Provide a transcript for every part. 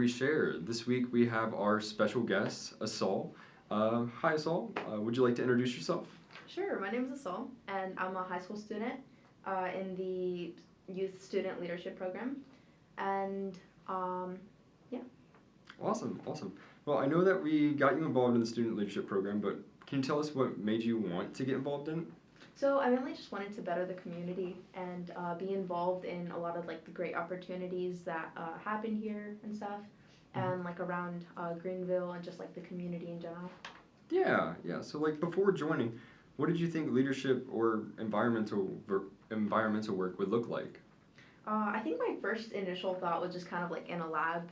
we share. This week we have our special guest, Aassal. Hi, Aassal. Would you like to introduce yourself? Sure, my name is Aassal, and I'm a high school student in the Youth Student Leadership Program. And yeah. Awesome, awesome. Well, I know that we got you involved in the student leadership program, but can you tell us what made you want to get involved in it? So I mainly just wanted to better the community and be involved in a lot of like the great opportunities that happen here and stuff, and like around Greenville and just like the community in general. Yeah, yeah. So, like, before joining, what did you think leadership or environmental work would look like? I think my first initial thought was just kind of like in a lab.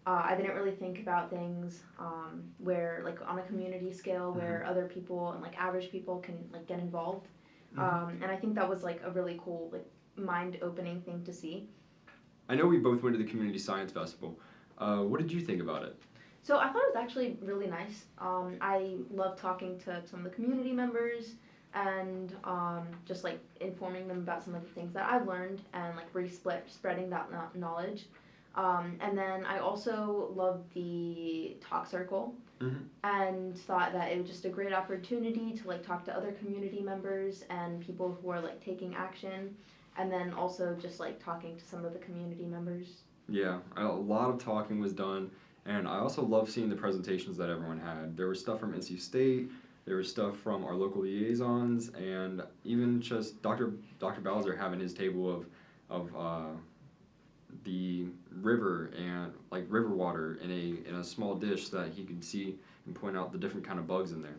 I didn't really think about things where like on a community scale where other people and like average people can like get involved. And I think that was like a really cool like mind-opening thing to see. I know we both went to the community science festival. What did you think about it? So I thought it was actually really nice. I love talking to some of the community members and just like informing them about some of the things that I've learned and like spreading that knowledge. And then I also loved the talk circle and thought that it was just a great opportunity to like talk to other community members and people who are like taking action, and then also just like talking to some of the community members. Yeah, a lot of talking was done, and I also love seeing the presentations that everyone had. There was stuff from NC State, there was stuff from our local liaisons, and even just Dr. Bowser having his table of the river and like river water in a small dish so that he could see and point out the different kind of bugs in there.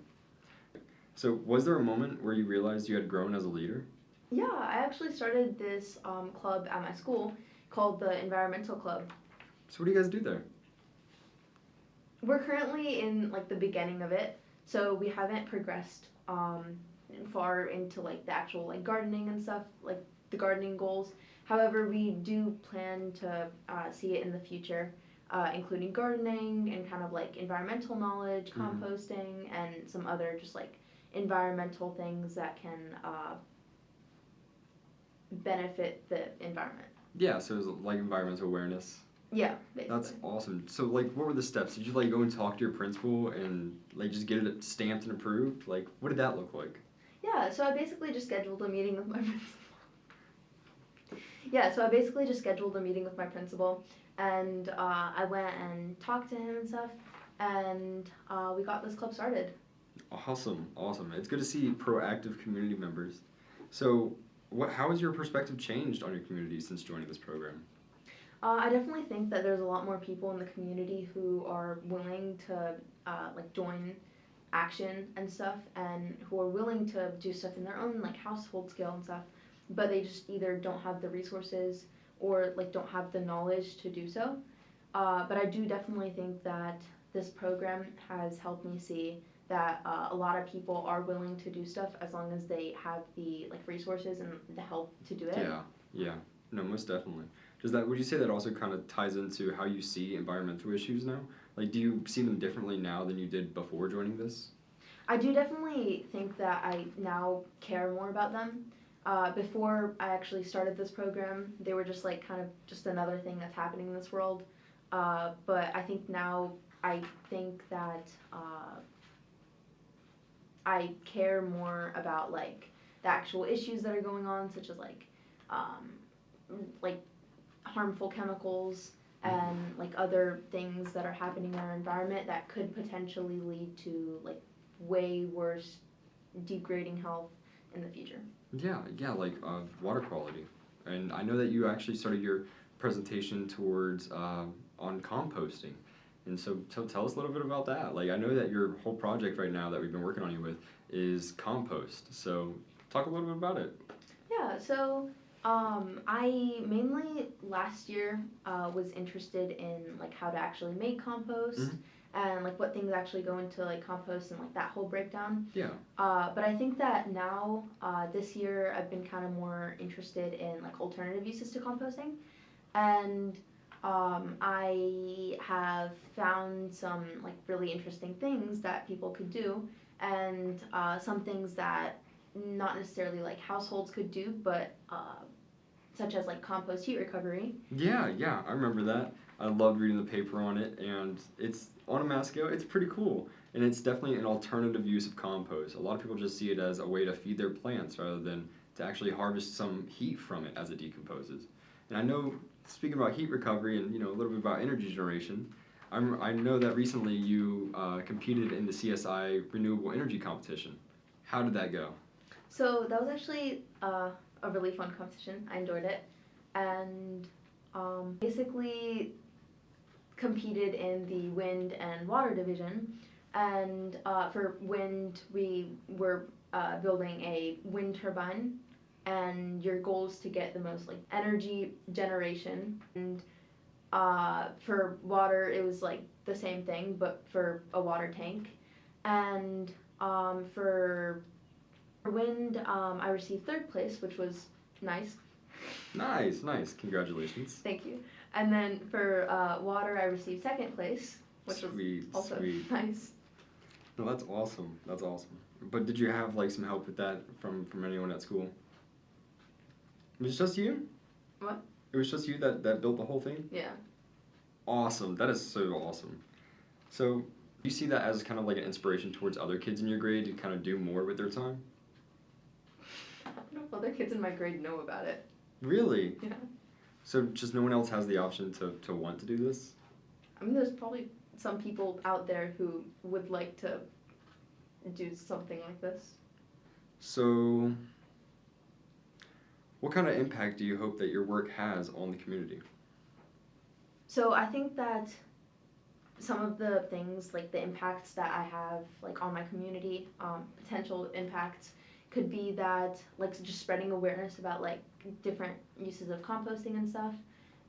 So, was there a moment where you realized you had grown as a leader? Yeah, I actually started this club at my school called the Environmental Club. So, what do you guys do there? We're currently in like the beginning of it, so we haven't progressed far into like the actual like gardening and stuff, like the gardening goals. However, we do plan to see it in the future, including gardening and kind of like environmental knowledge, composting, and some other just like environmental things that can benefit the environment. Yeah, so it was like environmental awareness. Yeah, basically. That's awesome. So, like, what were the steps? Did you, like, go and talk to your principal and, like, just get it stamped and approved? Like, what did that look like? Yeah, so I basically just scheduled a meeting with my principal. Yeah, so I basically just scheduled a meeting with my principal, and I went and talked to him and stuff, and we got this club started. Awesome, awesome. It's good to see proactive community members. So, how has your perspective changed on your community since joining this program? I definitely think that there's a lot more people in the community who are willing to like join action and stuff, and who are willing to do stuff in their own like household scale and stuff, but they just either don't have the resources or like don't have the knowledge to do so. But I do definitely think that this program has helped me see that a lot of people are willing to do stuff as long as they have the like resources and the help to do it. Yeah, yeah. No, most definitely. Would you say that also kind of ties into how you see environmental issues now? Like, do you see them differently now than you did before joining this? I do definitely think that I now care more about them. Before I actually started this program, they were just like kind of just another thing that's happening in this world. But I think now I think that I care more about like the actual issues that are going on, such as like harmful chemicals and like other things that are happening in our environment that could potentially lead to like way worse degrading health in the future. Yeah, yeah, like water quality. And I know that you actually started your presentation towards on composting. And so tell us a little bit about that. Like, I know that your whole project right now that we've been working on you with is compost. So talk a little bit about it. Yeah, so I mainly last year was interested in like how to actually make compost and like what things actually go into like compost and like that whole breakdown. Yeah. But I think that now this year I've been kind of more interested in like alternative uses to composting, and I have found some like really interesting things that people could do, and some things that not necessarily like households could do, but such as like compost heat recovery. Yeah, yeah, I remember that. I loved reading the paper on it, and it's on a mass scale. It's pretty cool, and it's definitely an alternative use of compost. A lot of people just see it as a way to feed their plants rather than to actually harvest some heat from it as it decomposes. And I know, speaking about heat recovery and a little bit about energy generation, I know that recently you competed in the CSI Renewable Energy Competition. How did that go? So that was actually a really fun competition. I enjoyed it, and basically competed in the wind and water division. And for wind, we were building a wind turbine, and your goal is to get the most like energy generation. And for water, it was like the same thing, but for a water tank. And for wind, I received third place, which was nice. Nice, nice. Congratulations. Thank you. And then for water, I received second place, which Sweet, was also sweet. nice. No, that's awesome. That's awesome. But did you have like some help with that from anyone at school? It was just you? What? It was just you that built the whole thing? Yeah. Awesome. That is so awesome. So, you see that as kind of like an inspiration towards other kids in your grade to kind of do more with their time? I don't know if other kids in my grade know about it. Really? Yeah. So just no one else has the option to want to do this? I mean, there's probably some people out there who would like to do something like this. So, what kind of impact do you hope that your work has on the community? So I think that some of the things, like the impacts that I have, like on my community, potential impacts, could be that, like, just spreading awareness about like different uses of composting and stuff.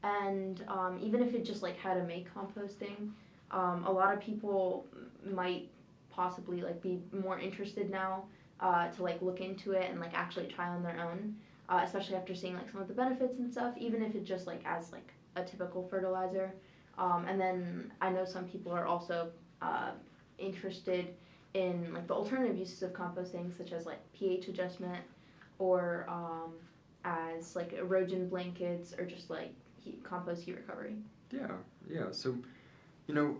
And even if it just like how to make composting, a lot of people might possibly like be more interested now to like look into it and like actually try on their own, especially after seeing like some of the benefits and stuff, even if it just like as like a typical fertilizer. And then I know some people are also interested in like the alternative uses of composting, such as like pH adjustment, or as like erosion blankets, or just like compost heat recovery. Yeah, yeah. So, you know,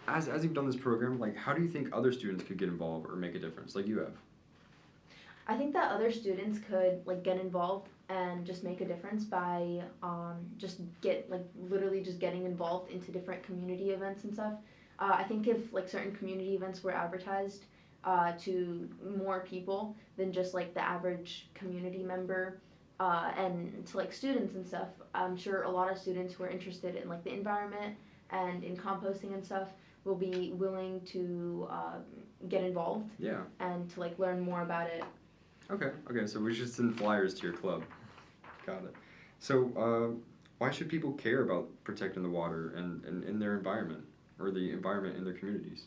as you've done this program, like, how do you think other students could get involved or make a difference, like you have? I think that other students could like get involved and just make a difference by just literally just getting involved into different community events and stuff. I think if like certain community events were advertised to more people than just like the average community member, and to like students and stuff, I'm sure a lot of students who are interested in like the environment and in composting and stuff will be willing to get involved. Yeah. And to like learn more about it. Okay, so we should send flyers to your club. Got it. So, why should people care about protecting the water and in their environment, or the environment in their communities?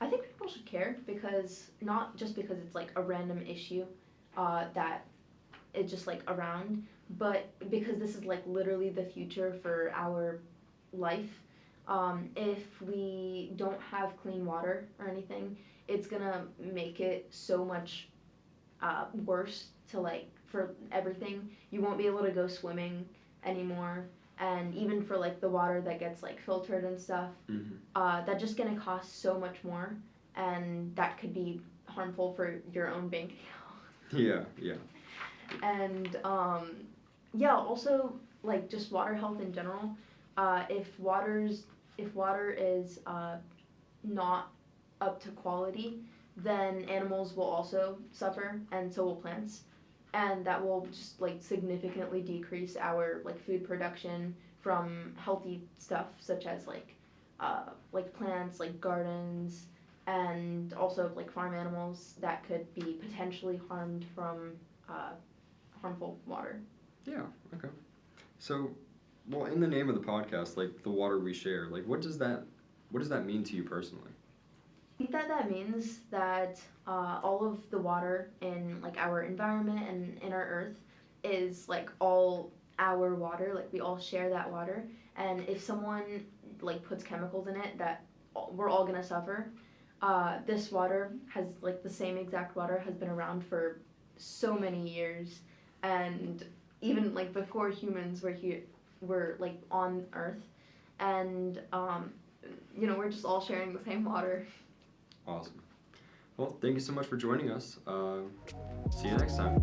I think people should care because, not just because it's like a random issue that it's just like around, but because this is like literally the future for our life. If we don't have clean water or anything, it's gonna make it so much worse to like for everything. You won't be able to go swimming anymore, and even for like the water that gets like filtered and stuff, that's just gonna cost so much more, and that could be harmful for your own bank account. Yeah. And yeah, also like just water health in general. If water is not up to quality, then animals will also suffer, and so will plants, and that will just like significantly decrease our like food production from healthy stuff such as like plants, like gardens, and also like farm animals that could be potentially harmed from harmful water. Yeah. Okay. So, well, in the name of the podcast, like the water we share, like what does that mean to you personally? I think that means that all of the water in like our environment and in our earth is like all our water. Like we all share that water, and if someone like puts chemicals in it, that we're all gonna suffer. This water has like the same exact water has been around for so many years, and even like before humans were here, were like on Earth, and we're just all sharing the same water. Awesome. Well, thank you so much for joining us. See you next time.